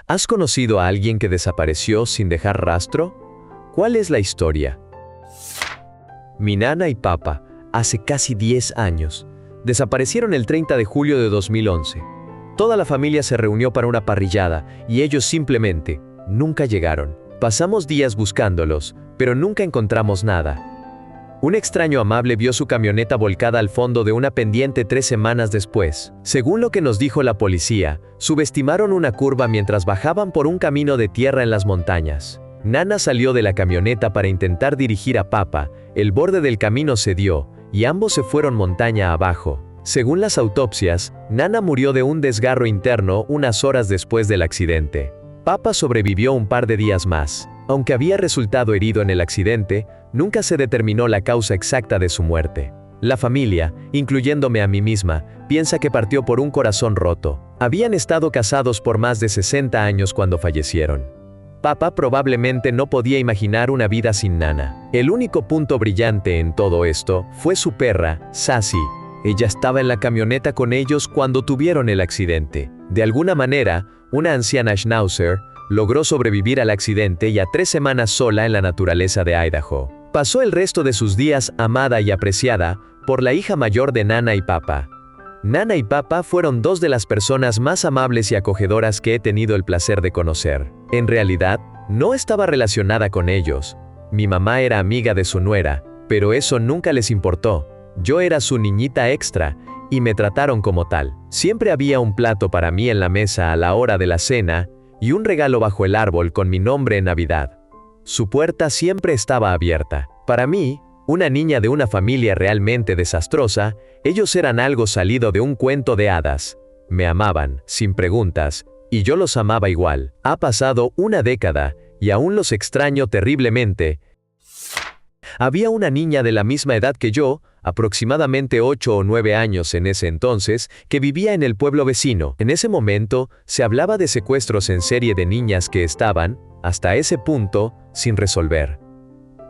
¿Has conocido a alguien que desapareció sin dejar rastro? ¿Cuál es la historia? Mi nana y papá, hace casi 10 años, desaparecieron el 30 de julio de 2011. Toda la familia se reunió para una parrillada y ellos simplemente nunca llegaron. Pasamos días buscándolos, pero nunca encontramos nada. Un extraño amable vio su camioneta volcada al fondo de una pendiente 3 semanas después. Según lo que nos dijo la policía, subestimaron una curva mientras bajaban por un camino de tierra en las montañas. Nana salió de la camioneta para intentar dirigir a Papa, el borde del camino cedió, y ambos se fueron montaña abajo. Según las autopsias, Nana murió de un desgarro interno unas horas después del accidente. Papa sobrevivió un par de días más. Aunque había resultado herido en el accidente, nunca se determinó la causa exacta de su muerte. La familia, incluyéndome a mí misma, piensa que partió por un corazón roto. Habían estado casados por más de 60 años cuando fallecieron. Papa probablemente no podía imaginar una vida sin Nana. El único punto brillante en todo esto fue su perra, Sassy. Ella estaba en la camioneta con ellos cuando tuvieron el accidente. De alguna manera, una anciana Schnauzer logró sobrevivir al accidente y a 3 semanas sola en la naturaleza de Idaho. Pasó el resto de sus días amada y apreciada por la hija mayor de Nana y Papa. Nana y Papa fueron 2 de las personas más amables y acogedoras que he tenido el placer de conocer. En realidad, no estaba relacionada con ellos. Mi mamá era amiga de su nuera, pero eso nunca les importó. Yo era su niñita extra, y me trataron como tal. Siempre había un plato para mí en la mesa a la hora de la cena, y un regalo bajo el árbol con mi nombre en Navidad. Su puerta siempre estaba abierta. Para mí, una niña de una familia realmente desastrosa, ellos eran algo salido de un cuento de hadas. Me amaban, sin preguntas, y yo los amaba igual. Ha pasado una década, y aún los extraño terriblemente. Había una niña de la misma edad que yo, aproximadamente 8 o 9 años en ese entonces, que vivía en el pueblo vecino. En ese momento, se hablaba de secuestros en serie de niñas que estaban, hasta ese punto, sin resolver.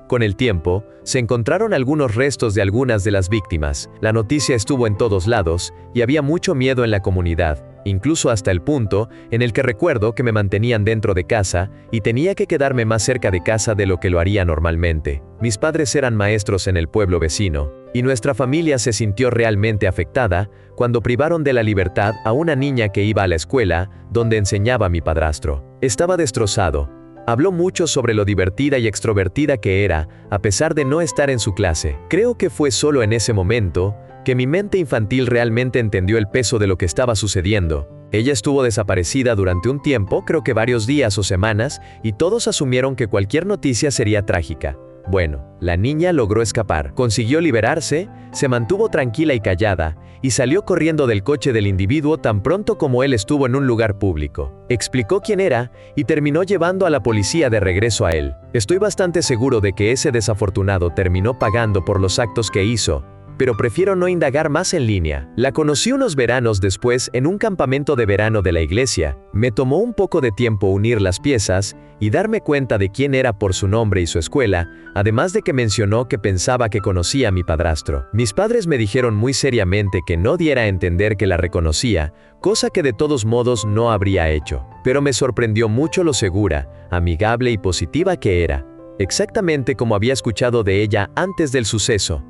Con el tiempo, se encontraron algunos restos de algunas de las víctimas. La noticia estuvo en todos lados, y había mucho miedo en la comunidad, incluso hasta el punto en el que recuerdo que me mantenían dentro de casa, y tenía que quedarme más cerca de casa de lo que lo haría normalmente. Mis padres eran maestros en el pueblo vecino, y nuestra familia se sintió realmente afectada cuando privaron de la libertad a una niña que iba a la escuela, donde enseñaba mi padrastro. Estaba destrozado. Habló mucho sobre lo divertida y extrovertida que era, a pesar de no estar en su clase. Creo que fue solo en ese momento que mi mente infantil realmente entendió el peso de lo que estaba sucediendo. Ella estuvo desaparecida durante un tiempo, creo que varios días o semanas, y todos asumieron que cualquier noticia sería trágica. Bueno, la niña logró escapar, consiguió liberarse, se mantuvo tranquila y callada, y salió corriendo del coche del individuo tan pronto como él estuvo en un lugar público. Explicó quién era, y terminó llevando a la policía de regreso a él. Estoy bastante seguro de que ese desafortunado terminó pagando por los actos que hizo, pero prefiero no indagar más en línea. La conocí unos veranos después en un campamento de verano de la iglesia. Me tomó un poco de tiempo unir las piezas y darme cuenta de quién era por su nombre y su escuela, además de que mencionó que pensaba que conocía a mi padrastro. Mis padres me dijeron muy seriamente que no diera a entender que la reconocía, cosa que de todos modos no habría hecho. Pero me sorprendió mucho lo segura, amigable y positiva que era, exactamente como había escuchado de ella antes del suceso.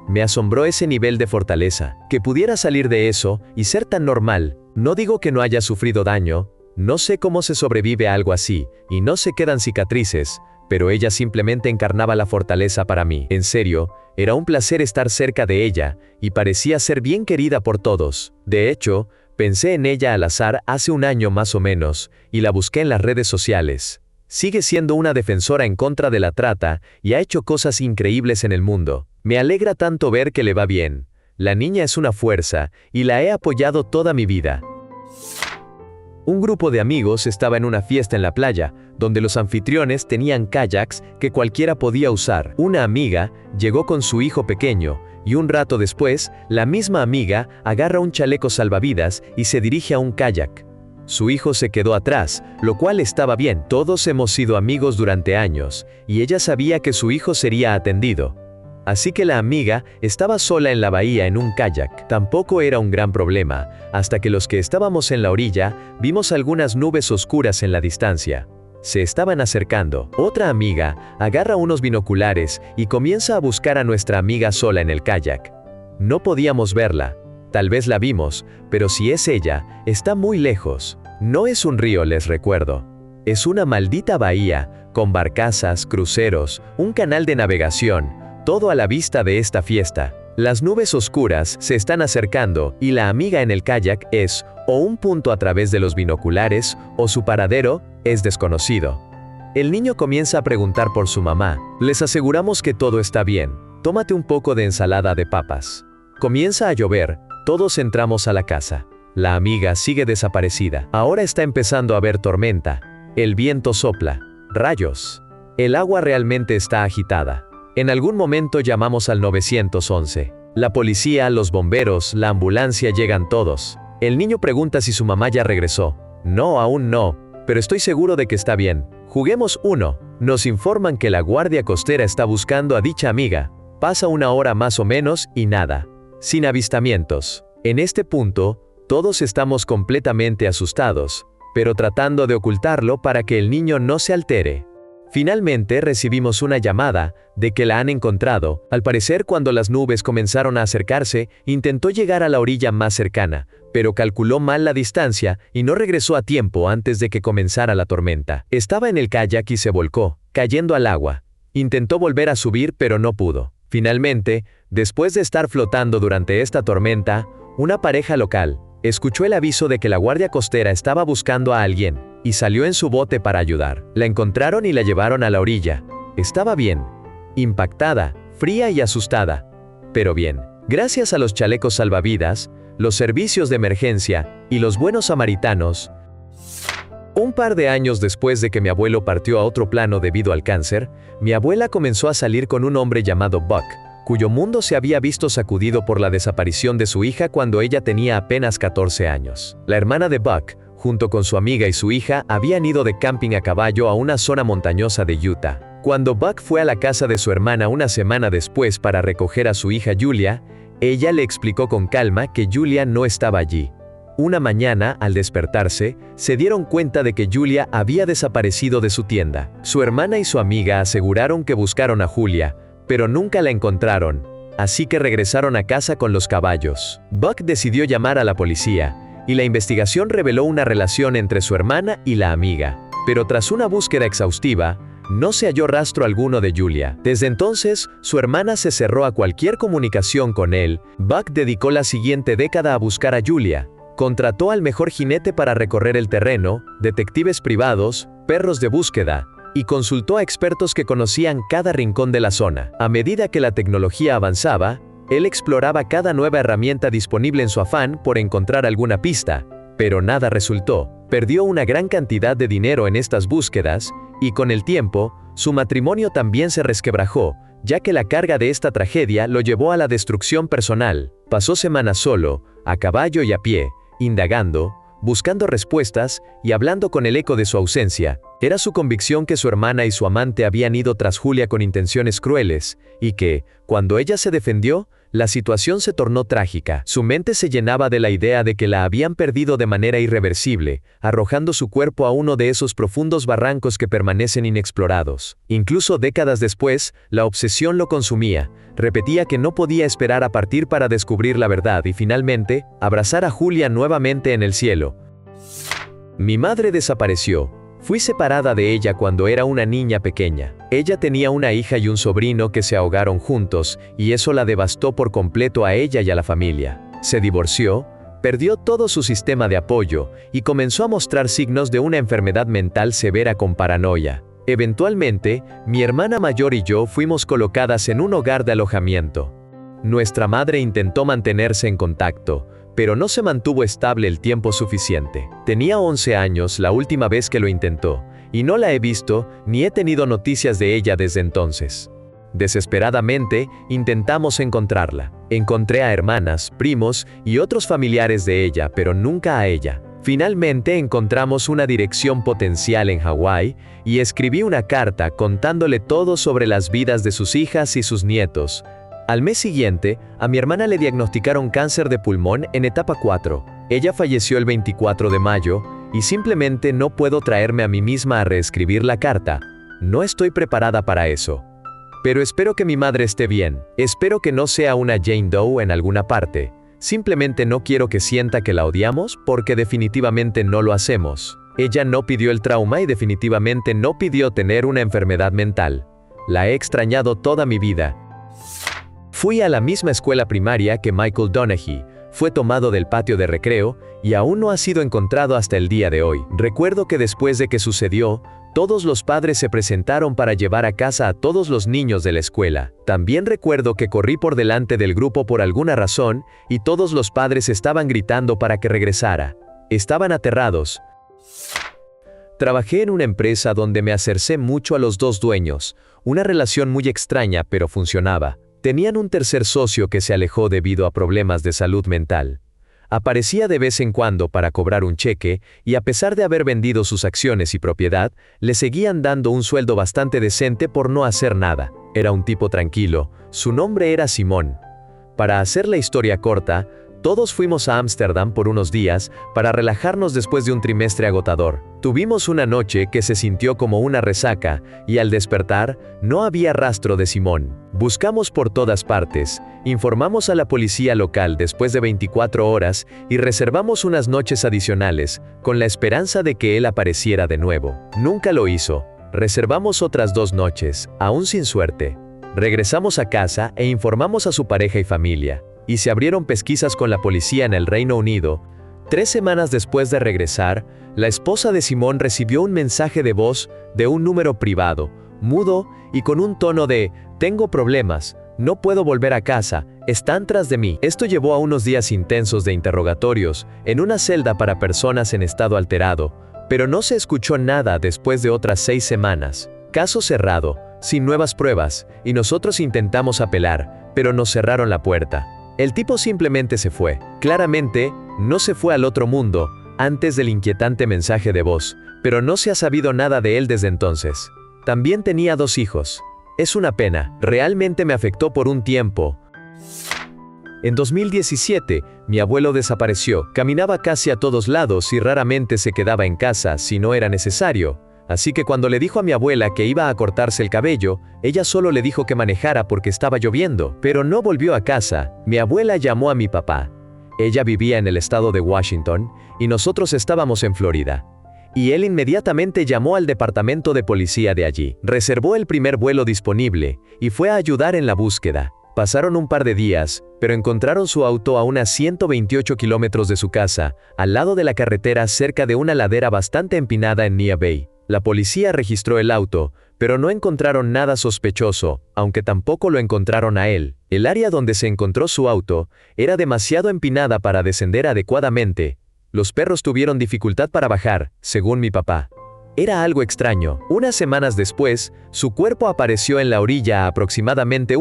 Me asombró ese nivel de fortaleza, que pudiera salir de eso y ser tan normal. No digo que no haya sufrido daño, no sé cómo se sobrevive a algo así, y no se quedan cicatrices, pero ella simplemente encarnaba la fortaleza para mí. En serio, era un placer estar cerca de ella, y parecía ser bien querida por todos. De hecho, pensé en ella al azar hace un año más o menos, y la busqué en las redes sociales. Sigue siendo una defensora en contra de la trata, y ha hecho cosas increíbles en el mundo. Me alegra tanto ver que le va bien. La niña es una fuerza, y la he apoyado toda mi vida. Un grupo de amigos estaba en una fiesta en la playa, donde los anfitriones tenían kayaks que cualquiera podía usar. Una amiga llegó con su hijo pequeño, y un rato después, la misma amiga agarra un chaleco salvavidas y se dirige a un kayak. Su hijo se quedó atrás, lo cual estaba bien. Todos hemos sido amigos durante años, y ella sabía que su hijo sería atendido. Así que la amiga estaba sola en la bahía en un kayak. Tampoco era un gran problema, hasta que los que estábamos en la orilla vimos algunas nubes oscuras en la distancia. Se estaban acercando. Otra amiga agarra unos binoculares y comienza a buscar a nuestra amiga sola en el kayak. No podíamos verla. Tal vez la vimos, pero si es ella, está muy lejos. No es un río, les recuerdo. Es una maldita bahía, con barcazas, cruceros, un canal de navegación, todo a la vista de esta fiesta. Las nubes oscuras se están acercando y la amiga en el kayak es o un punto a través de los binoculares o su paradero es desconocido. El niño comienza a preguntar por su mamá. Les aseguramos que todo está bien. Tómate un poco de ensalada de papas. Comienza a llover. Todos entramos a la casa. La amiga sigue desaparecida. Ahora está empezando a haber tormenta. El viento sopla. Rayos. El agua realmente está agitada. En algún momento llamamos al 911. La policía, los bomberos, la ambulancia llegan todos. El niño pregunta si su mamá ya regresó. No, aún no, pero estoy seguro de que está bien. Juguemos uno. Nos informan que la guardia costera está buscando a dicha amiga. Pasa una hora más o menos y nada. Sin avistamientos. En este punto, todos estamos completamente asustados, pero tratando de ocultarlo para que el niño no se altere. Finalmente recibimos una llamada de que la han encontrado. Al parecer, cuando las nubes comenzaron a acercarse, intentó llegar a la orilla más cercana, pero calculó mal la distancia y no regresó a tiempo antes de que comenzara la tormenta. Estaba en el kayak y se volcó, cayendo al agua. Intentó volver a subir, pero no pudo. Finalmente, después de estar flotando durante esta tormenta, una pareja local escuchó el aviso de que la guardia costera estaba buscando a alguien y salió en su bote para ayudar. La encontraron y la llevaron a la orilla. Estaba bien. Impactada, fría y asustada. Pero bien. Gracias a los chalecos salvavidas, los servicios de emergencia y los buenos samaritanos. Un par de años después de que mi abuelo partió a otro plano debido al cáncer, mi abuela comenzó a salir con un hombre llamado Buck, cuyo mundo se había visto sacudido por la desaparición de su hija cuando ella tenía apenas 14 años. La hermana de Buck, junto con su amiga y su hija, habían ido de camping a caballo a una zona montañosa de Utah. Cuando Buck fue a la casa de su hermana una semana después para recoger a su hija Julia, ella le explicó con calma que Julia no estaba allí. Una mañana, al despertarse, se dieron cuenta de que Julia había desaparecido de su tienda. Su hermana y su amiga aseguraron que buscaron a Julia, pero nunca la encontraron, así que regresaron a casa con los caballos. Buck decidió llamar a la policía, y la investigación reveló una relación entre su hermana y la amiga. Pero tras una búsqueda exhaustiva, no se halló rastro alguno de Julia. Desde entonces, su hermana se cerró a cualquier comunicación con él. Buck dedicó la siguiente década a buscar a Julia. Contrató al mejor jinete para recorrer el terreno, detectives privados, perros de búsqueda, y consultó a expertos que conocían cada rincón de la zona. A medida que la tecnología avanzaba, él exploraba cada nueva herramienta disponible en su afán por encontrar alguna pista, pero nada resultó. Perdió una gran cantidad de dinero en estas búsquedas, y con el tiempo, su matrimonio también se resquebrajó, ya que la carga de esta tragedia lo llevó a la destrucción personal. Pasó semanas solo, a caballo y a pie, indagando, buscando respuestas y hablando con el eco de su ausencia. Era su convicción que su hermana y su amante habían ido tras Julia con intenciones crueles, y que, cuando ella se defendió, la situación se tornó trágica. Su mente se llenaba de la idea de que la habían perdido de manera irreversible, arrojando su cuerpo a uno de esos profundos barrancos que permanecen inexplorados. Incluso décadas después, la obsesión lo consumía. Repetía que no podía esperar a partir para descubrir la verdad y finalmente, abrazar a Julia nuevamente en el cielo. Mi madre desapareció. Fui separada de ella cuando era una niña pequeña. Ella tenía una hija y un sobrino que se ahogaron juntos, y eso la devastó por completo a ella y a la familia. Se divorció, perdió todo su sistema de apoyo, y comenzó a mostrar signos de una enfermedad mental severa con paranoia. Eventualmente, mi hermana mayor y yo fuimos colocadas en un hogar de alojamiento. Nuestra madre intentó mantenerse en contacto, pero no se mantuvo estable el tiempo suficiente. Tenía 11 años la última vez que lo intentó, y no la he visto ni he tenido noticias de ella desde entonces. Desesperadamente, intentamos encontrarla. Encontré a hermanas, primos y otros familiares de ella, pero nunca a ella. Finalmente encontramos una dirección potencial en Hawái, y escribí una carta contándole todo sobre las vidas de sus hijas y sus nietos. Al mes siguiente, a mi hermana le diagnosticaron cáncer de pulmón en etapa 4. Ella falleció el 24 de mayo, y simplemente no puedo traerme a mí misma a reescribir la carta. No estoy preparada para eso. Pero espero que mi madre esté bien. Espero que no sea una Jane Doe en alguna parte. Simplemente no quiero que sienta que la odiamos, porque definitivamente no lo hacemos. Ella no pidió el trauma y definitivamente no pidió tener una enfermedad mental. La he extrañado toda mi vida. Fui a la misma escuela primaria que Michael Donaghy. Fue tomado del patio de recreo y aún no ha sido encontrado hasta el día de hoy. Recuerdo que después de que sucedió, todos los padres se presentaron para llevar a casa a todos los niños de la escuela. También recuerdo que corrí por delante del grupo por alguna razón y todos los padres estaban gritando para que regresara. Estaban aterrados. Trabajé en una empresa donde me acercé mucho a los dos dueños, una relación muy extraña pero funcionaba. Tenían un tercer socio que se alejó debido a problemas de salud mental. Aparecía de vez en cuando para cobrar un cheque y a pesar de haber vendido sus acciones y propiedad, le seguían dando un sueldo bastante decente por no hacer nada. Era un tipo tranquilo, su nombre era Simón. Para hacer la historia corta, todos fuimos a Ámsterdam por unos días para relajarnos después de un trimestre agotador. Tuvimos una noche que se sintió como una resaca y al despertar no había rastro de Simón. Buscamos por todas partes, informamos a la policía local después de 24 horas y reservamos unas noches adicionales con la esperanza de que él apareciera de nuevo. Nunca lo hizo. Reservamos otras 2 noches, aún sin suerte. Regresamos a casa e informamos a su pareja y familia. Y se abrieron pesquisas con la policía en el Reino Unido. 3 semanas después de regresar, la esposa de Simón recibió un mensaje de voz de un número privado, mudo y con un tono de «Tengo problemas, no puedo volver a casa, están tras de mí». Esto llevó a unos días intensos de interrogatorios en una celda para personas en estado alterado, pero no se escuchó nada después de otras 6 semanas. Caso cerrado, sin nuevas pruebas, y nosotros intentamos apelar, pero nos cerraron la puerta. El tipo simplemente se fue. Claramente, no se fue al otro mundo, antes del inquietante mensaje de voz, pero no se ha sabido nada de él desde entonces. También tenía 2 hijos. Es una pena, realmente me afectó por un tiempo. En 2017, mi abuelo desapareció, caminaba casi a todos lados y raramente se quedaba en casa si no era necesario. Así que cuando le dijo a mi abuela que iba a cortarse el cabello, ella solo le dijo que manejara porque estaba lloviendo, pero no volvió a casa. Mi abuela llamó a mi papá. Ella vivía en el estado de Washington y nosotros estábamos en Florida. Y él inmediatamente llamó al departamento de policía de allí. Reservó el primer vuelo disponible y fue a ayudar en la búsqueda. Pasaron un par de días, pero encontraron su auto a unas 128 kilómetros de su casa, al lado de la carretera cerca de una ladera bastante empinada en Nia Bay. La policía registró el auto, pero no encontraron nada sospechoso, aunque tampoco lo encontraron a él. El área donde se encontró su auto era demasiado empinada para descender adecuadamente. Los perros tuvieron dificultad para bajar, según mi papá. Era algo extraño. Unas semanas después, su cuerpo apareció en la orilla a aproximadamente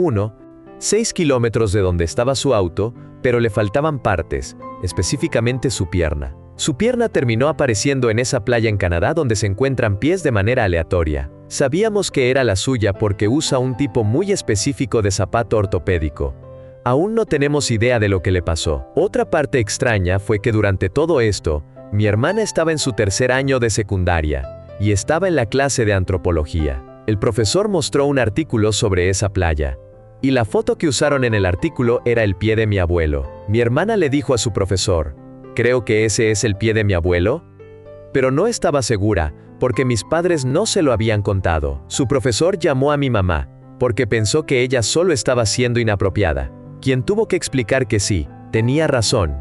6 kilómetros de donde estaba su auto, pero le faltaban partes, específicamente su pierna. Su pierna terminó apareciendo en esa playa en Canadá donde se encuentran pies de manera aleatoria. Sabíamos que era la suya porque usa un tipo muy específico de zapato ortopédico. Aún no tenemos idea de lo que le pasó. Otra parte extraña fue que durante todo esto, mi hermana estaba en su 3er año de secundaria y estaba en la clase de antropología. El profesor mostró un artículo sobre esa playa. Y la foto que usaron en el artículo era el pie de mi abuelo. Mi hermana le dijo a su profesor: «Creo que ese es el pie de mi abuelo», pero no estaba segura, porque mis padres no se lo habían contado. Su profesor llamó a mi mamá, porque pensó que ella solo estaba siendo inapropiada, quien tuvo que explicar que sí, tenía razón.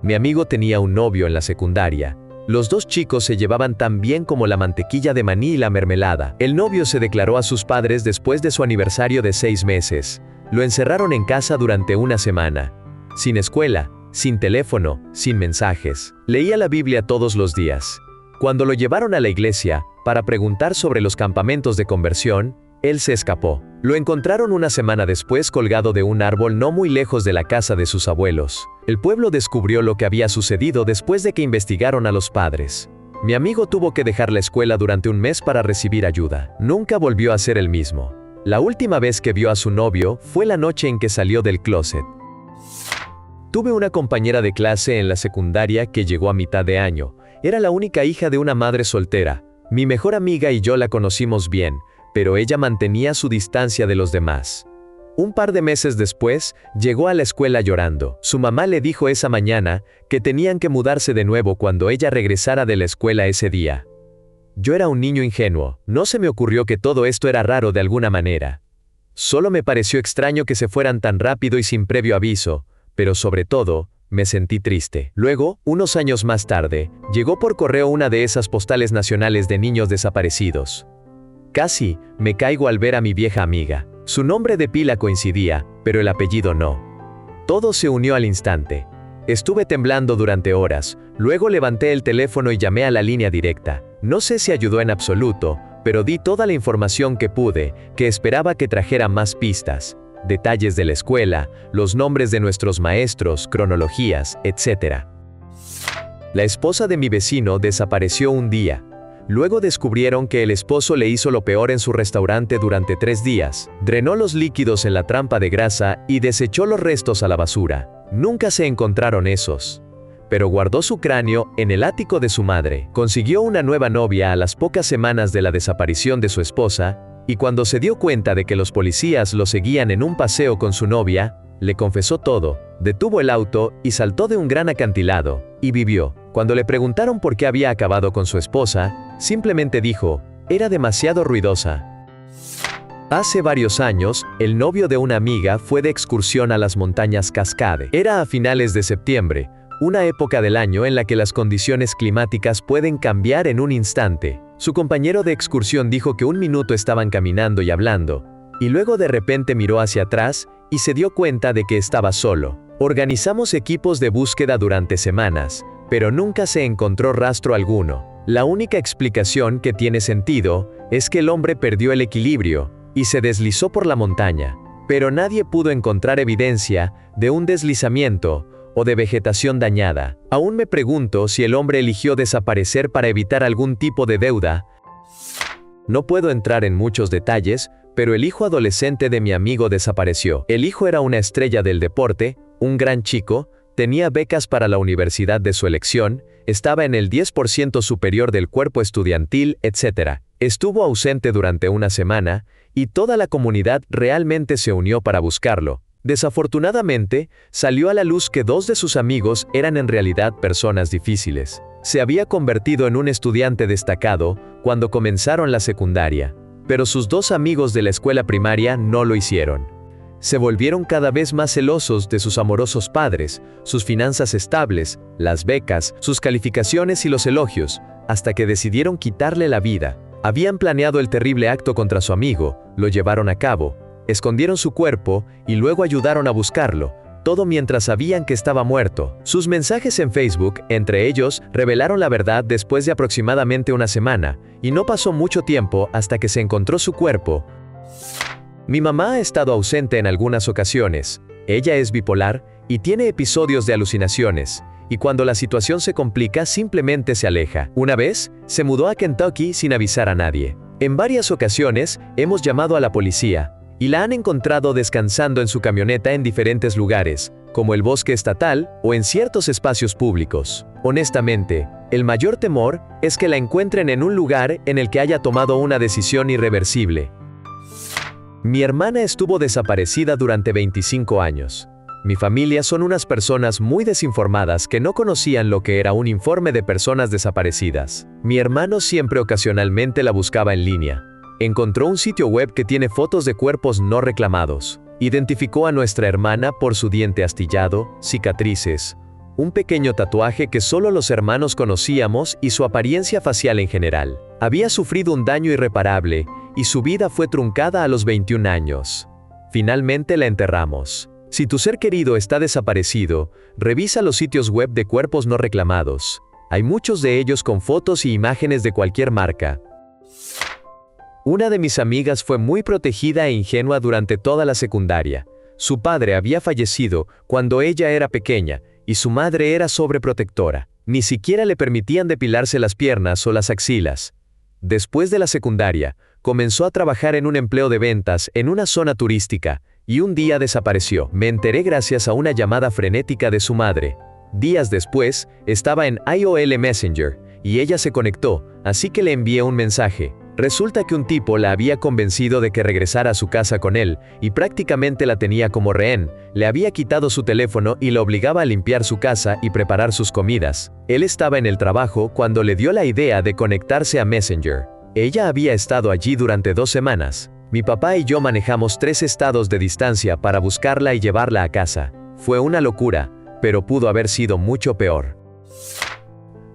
Mi amigo tenía un novio en la secundaria. Los 2 chicos se llevaban tan bien como la mantequilla de maní y la mermelada. El novio se declaró a sus padres después de su aniversario de 6 meses. Lo encerraron en casa durante una semana. Sin escuela, sin teléfono, sin mensajes. Leía la Biblia todos los días. Cuando lo llevaron a la iglesia, para preguntar sobre los campamentos de conversión, él se escapó. Lo encontraron una semana después colgado de un árbol no muy lejos de la casa de sus abuelos. El pueblo descubrió lo que había sucedido después de que investigaron a los padres. Mi amigo tuvo que dejar la escuela durante un mes para recibir ayuda. Nunca volvió a ser el mismo. La última vez que vio a su novio fue la noche en que salió del closet. Tuve una compañera de clase en la secundaria que llegó a mitad de año. Era la única hija de una madre soltera. Mi mejor amiga y yo la conocimos bien, pero ella mantenía su distancia de los demás. Un par de meses después, llegó a la escuela llorando. Su mamá le dijo esa mañana que tenían que mudarse de nuevo cuando ella regresara de la escuela ese día. Yo era un niño ingenuo, no se me ocurrió que todo esto era raro de alguna manera. Solo me pareció extraño que se fueran tan rápido y sin previo aviso, pero sobre todo, me sentí triste. Luego, unos años más tarde, llegó por correo una de esas postales nacionales de niños desaparecidos. Casi me caigo al ver a mi vieja amiga. Su nombre de pila coincidía, pero el apellido no. Todo se unió al instante. Estuve temblando durante horas, luego levanté el teléfono y llamé a la línea directa. No sé si ayudó en absoluto, pero di toda la información que pude, que esperaba que trajera más pistas. Detalles de la escuela, los nombres de nuestros maestros, cronologías, etc. La esposa de mi vecino desapareció un día. Luego descubrieron que el esposo le hizo lo peor en su restaurante durante 3 días. Drenó los líquidos en la trampa de grasa y desechó los restos a la basura. Nunca se encontraron esos. Pero guardó su cráneo en el ático de su madre. Consiguió una nueva novia a las pocas semanas de la desaparición de su esposa, y cuando se dio cuenta de que los policías lo seguían en un paseo con su novia, le confesó todo, detuvo el auto y saltó de un gran acantilado, y vivió. Cuando le preguntaron por qué había acabado con su esposa, simplemente dijo, era demasiado ruidosa. Hace varios años, el novio de una amiga fue de excursión a las montañas Cascade. Era a finales de septiembre, una época del año en la que las condiciones climáticas pueden cambiar en un instante. Su compañero de excursión dijo que un minuto estaban caminando y hablando, y luego de repente miró hacia atrás y se dio cuenta de que estaba solo. Organizamos equipos de búsqueda durante semanas, pero nunca se encontró rastro alguno. La única explicación que tiene sentido es que el hombre perdió el equilibrio y se deslizó por la montaña, pero nadie pudo encontrar evidencia de un deslizamiento o de vegetación dañada. Aún me pregunto si el hombre eligió desaparecer para evitar algún tipo de deuda. No puedo entrar en muchos detalles, pero el hijo adolescente de mi amigo desapareció. El hijo era una estrella del deporte, un gran chico, tenía becas para la universidad de su elección, estaba en el 10% superior del cuerpo estudiantil, etc. Estuvo ausente durante una semana, y toda la comunidad realmente se unió para buscarlo. Desafortunadamente, salió a la luz que 2 de sus amigos eran en realidad personas difíciles. Se había convertido en un estudiante destacado cuando comenzaron la secundaria, pero sus 2 amigos de la escuela primaria no lo hicieron. Se volvieron cada vez más celosos de sus amorosos padres, sus finanzas estables, las becas, sus calificaciones y los elogios, hasta que decidieron quitarle la vida. Habían planeado el terrible acto contra su amigo, lo llevaron a cabo, escondieron su cuerpo y luego ayudaron a buscarlo, todo mientras sabían que estaba muerto. Sus mensajes en Facebook, entre ellos, revelaron la verdad después de aproximadamente una semana, y no pasó mucho tiempo hasta que se encontró su cuerpo. Mi mamá ha estado ausente en algunas ocasiones. Ella es bipolar y tiene episodios de alucinaciones, y cuando la situación se complica simplemente se aleja. Una vez, se mudó a Kentucky sin avisar a nadie. En varias ocasiones, hemos llamado a la policía, y la han encontrado descansando en su camioneta en diferentes lugares, como el bosque estatal o en ciertos espacios públicos. Honestamente, el mayor temor es que la encuentren en un lugar en el que haya tomado una decisión irreversible. Mi hermana estuvo desaparecida durante 25 años. Mi familia son unas personas muy desinformadas que no conocían lo que era un informe de personas desaparecidas. Mi hermano siempre ocasionalmente la buscaba en línea. Encontró un sitio web que tiene fotos de cuerpos no reclamados. Identificó a nuestra hermana por su diente astillado, cicatrices, un pequeño tatuaje que solo los hermanos conocíamos y su apariencia facial en general. Había sufrido un daño irreparable y su vida fue truncada a los 21 años. Finalmente la enterramos. Si tu ser querido está desaparecido, revisa los sitios web de cuerpos no reclamados. Hay muchos de ellos con fotos y imágenes de cualquier marca. Una de mis amigas fue muy protegida e ingenua durante toda la secundaria. Su padre había fallecido cuando ella era pequeña y su madre era sobreprotectora. Ni siquiera le permitían depilarse las piernas o las axilas. Después de la secundaria, comenzó a trabajar en un empleo de ventas en una zona turística, y un día desapareció. Me enteré gracias a una llamada frenética de su madre. Días después, estaba en IOL Messenger, y ella se conectó, así que le envié un mensaje. Resulta que un tipo la había convencido de que regresara a su casa con él, y prácticamente la tenía como rehén. Le había quitado su teléfono y la obligaba a limpiar su casa y preparar sus comidas. Él estaba en el trabajo cuando le dio la idea de conectarse a Messenger. Ella había estado allí durante 2 semanas. Mi papá y yo manejamos 3 estados de distancia para buscarla y llevarla a casa. Fue una locura, pero pudo haber sido mucho peor.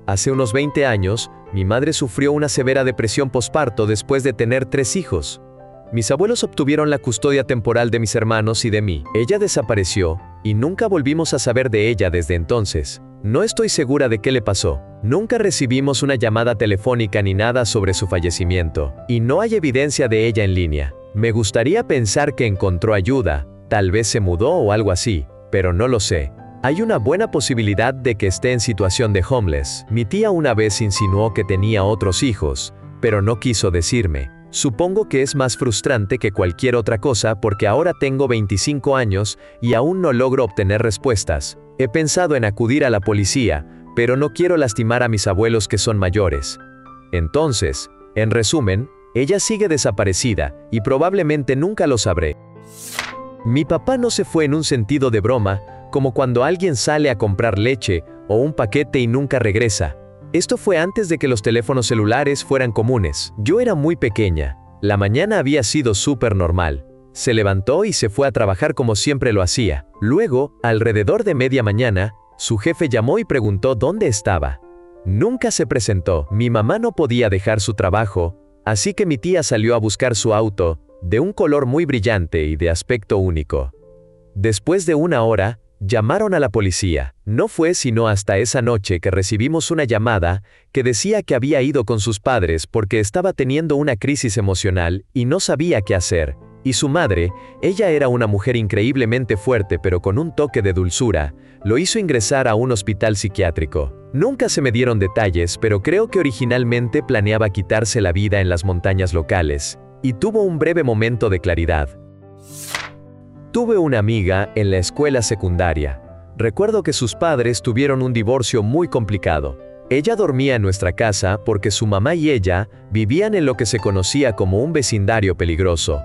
Hace unos 20 años, mi madre sufrió una severa depresión posparto después de tener 3 hijos. Mis abuelos obtuvieron la custodia temporal de mis hermanos y de mí. Ella desapareció, y nunca volvimos a saber de ella desde entonces. No estoy segura de qué le pasó. Nunca recibimos una llamada telefónica ni nada sobre su fallecimiento, y no hay evidencia de ella en línea. Me gustaría pensar que encontró ayuda, tal vez se mudó o algo así, pero no lo sé. Hay una buena posibilidad de que esté en situación de homeless. Mi tía una vez insinuó que tenía otros hijos, pero no quiso decirme. Supongo que es más frustrante que cualquier otra cosa porque ahora tengo 25 años y aún no logro obtener respuestas. He pensado en acudir a la policía, pero no quiero lastimar a mis abuelos que son mayores. Entonces, en resumen, ella sigue desaparecida y probablemente nunca lo sabré. Mi papá no se fue en un sentido de broma, como cuando alguien sale a comprar leche o un paquete y nunca regresa. Esto fue antes de que los teléfonos celulares fueran comunes. Yo era muy pequeña. La mañana había sido súper normal. Se levantó y se fue a trabajar como siempre lo hacía. Luego, alrededor de media mañana, su jefe llamó y preguntó dónde estaba. Nunca se presentó. Mi mamá no podía dejar su trabajo, así que mi tía salió a buscar su auto, de un color muy brillante y de aspecto único. Después de 1 hora, llamaron a la policía. No fue sino hasta esa noche que recibimos una llamada que decía que había ido con sus padres porque estaba teniendo una crisis emocional y no sabía qué hacer. Y su madre, ella era una mujer increíblemente fuerte pero con un toque de dulzura, lo hizo ingresar a un hospital psiquiátrico. Nunca se me dieron detalles, pero creo que originalmente planeaba quitarse la vida en las montañas locales, y tuvo un breve momento de claridad. Tuve una amiga en la escuela secundaria. Recuerdo que sus padres tuvieron un divorcio muy complicado. Ella dormía en nuestra casa porque su mamá y ella vivían en lo que se conocía como un vecindario peligroso.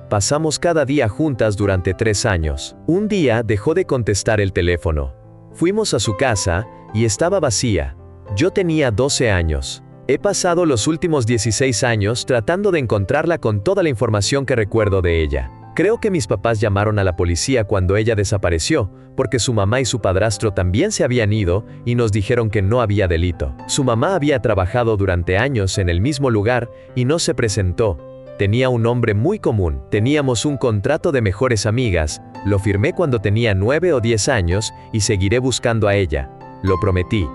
Pasamos cada día juntas durante 3 años. Un día dejó de contestar el teléfono. Fuimos a su casa y estaba vacía. Yo tenía 12 años. He pasado los últimos 16 años tratando de encontrarla con toda la información que recuerdo de ella. Creo que mis papás llamaron a la policía cuando ella desapareció, porque su mamá y su padrastro también se habían ido y nos dijeron que no había delito. Su mamá había trabajado durante años en el mismo lugar y no se presentó. Tenía un nombre muy común. Teníamos un contrato de mejores amigas. Lo firmé cuando tenía 9 o 10 años y seguiré buscando a ella. Lo prometí.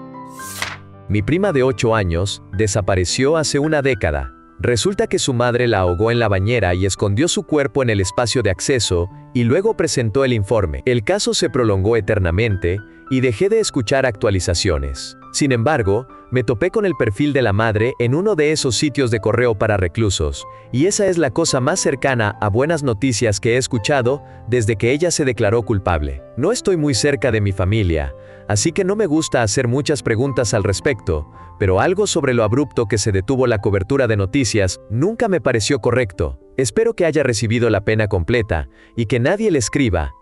Mi prima de 8 años desapareció hace una década. Resulta que su madre la ahogó en la bañera y escondió su cuerpo en el espacio de acceso, y luego presentó el informe. El caso se prolongó eternamente, y dejé de escuchar actualizaciones. Sin embargo, me topé con el perfil de la madre en uno de esos sitios de correo para reclusos, y esa es la cosa más cercana a buenas noticias que he escuchado desde que ella se declaró culpable. No estoy muy cerca de mi familia, así que no me gusta hacer muchas preguntas al respecto, pero algo sobre lo abrupto que se detuvo la cobertura de noticias nunca me pareció correcto. Espero que haya recibido la pena completa y que nadie le escriba.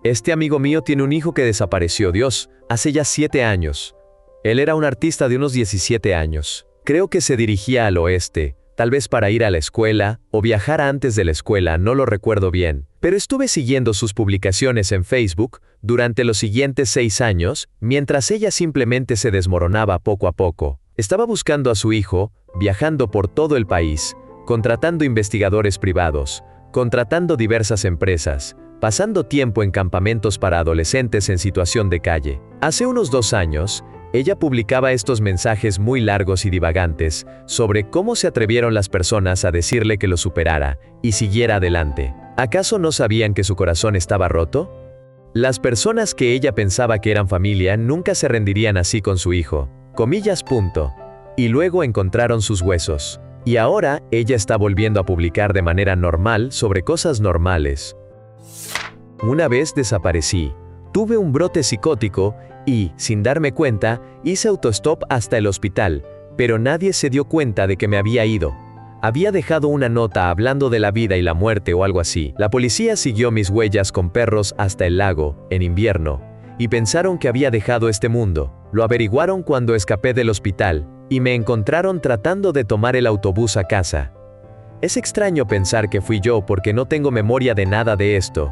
Este amigo mío tiene un hijo que desapareció, Dios, hace ya 7 años. Él era un artista de unos 17 años. Creo que se dirigía al oeste, tal vez para ir a la escuela, o viajar antes de la escuela, no lo recuerdo bien. Pero estuve siguiendo sus publicaciones en Facebook durante los siguientes 6 años, mientras ella simplemente se desmoronaba poco a poco. Estaba buscando a su hijo, viajando por todo el país, contratando investigadores privados, contratando diversas empresas, pasando tiempo en campamentos para adolescentes en situación de calle. Hace unos 2 años, ella publicaba estos mensajes muy largos y divagantes sobre cómo se atrevieron las personas a decirle que lo superara y siguiera adelante. ¿Acaso no sabían que su corazón estaba roto? Las personas que ella pensaba que eran familia nunca se rendirían así con su hijo. Comillas. Y luego encontraron sus huesos. Y ahora ella está volviendo a publicar de manera normal sobre cosas normales. Una vez desaparecí. Tuve un brote psicótico y, sin darme cuenta, hice autostop hasta el hospital, pero nadie se dio cuenta de que me había ido. Había dejado una nota hablando de la vida y la muerte o algo así. La policía siguió mis huellas con perros hasta el lago, en invierno, y pensaron que había dejado este mundo. Lo averiguaron cuando escapé del hospital, y me encontraron tratando de tomar el autobús a casa. Es extraño pensar que fui yo porque no tengo memoria de nada de esto.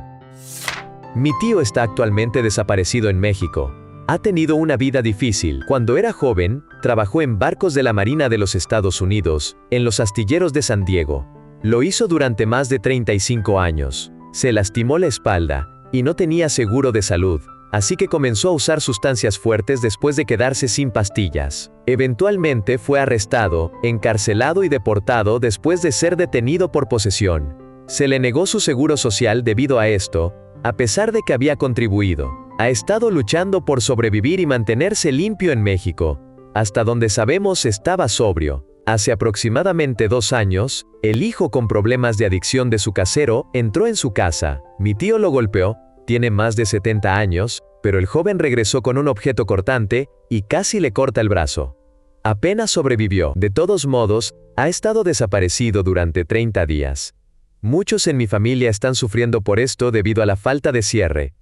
Mi tío está actualmente desaparecido en México. Ha tenido una vida difícil. Cuando era joven, trabajó en barcos de la Marina de los Estados Unidos, en los astilleros de San Diego. Lo hizo durante más de 35 años. Se lastimó la espalda, y no tenía seguro de salud, así que comenzó a usar sustancias fuertes después de quedarse sin pastillas. Eventualmente fue arrestado, encarcelado y deportado después de ser detenido por posesión. Se le negó su seguro social debido a esto, a pesar de que había contribuido. Ha estado luchando por sobrevivir y mantenerse limpio en México. Hasta donde sabemos estaba sobrio. Hace aproximadamente 2 años, el hijo con problemas de adicción de su casero entró en su casa. Mi tío lo golpeó, tiene más de 70 años, pero el joven regresó con un objeto cortante y casi le corta el brazo. Apenas sobrevivió. De todos modos, ha estado desaparecido durante 30 días. Muchos en mi familia están sufriendo por esto debido a la falta de cierre.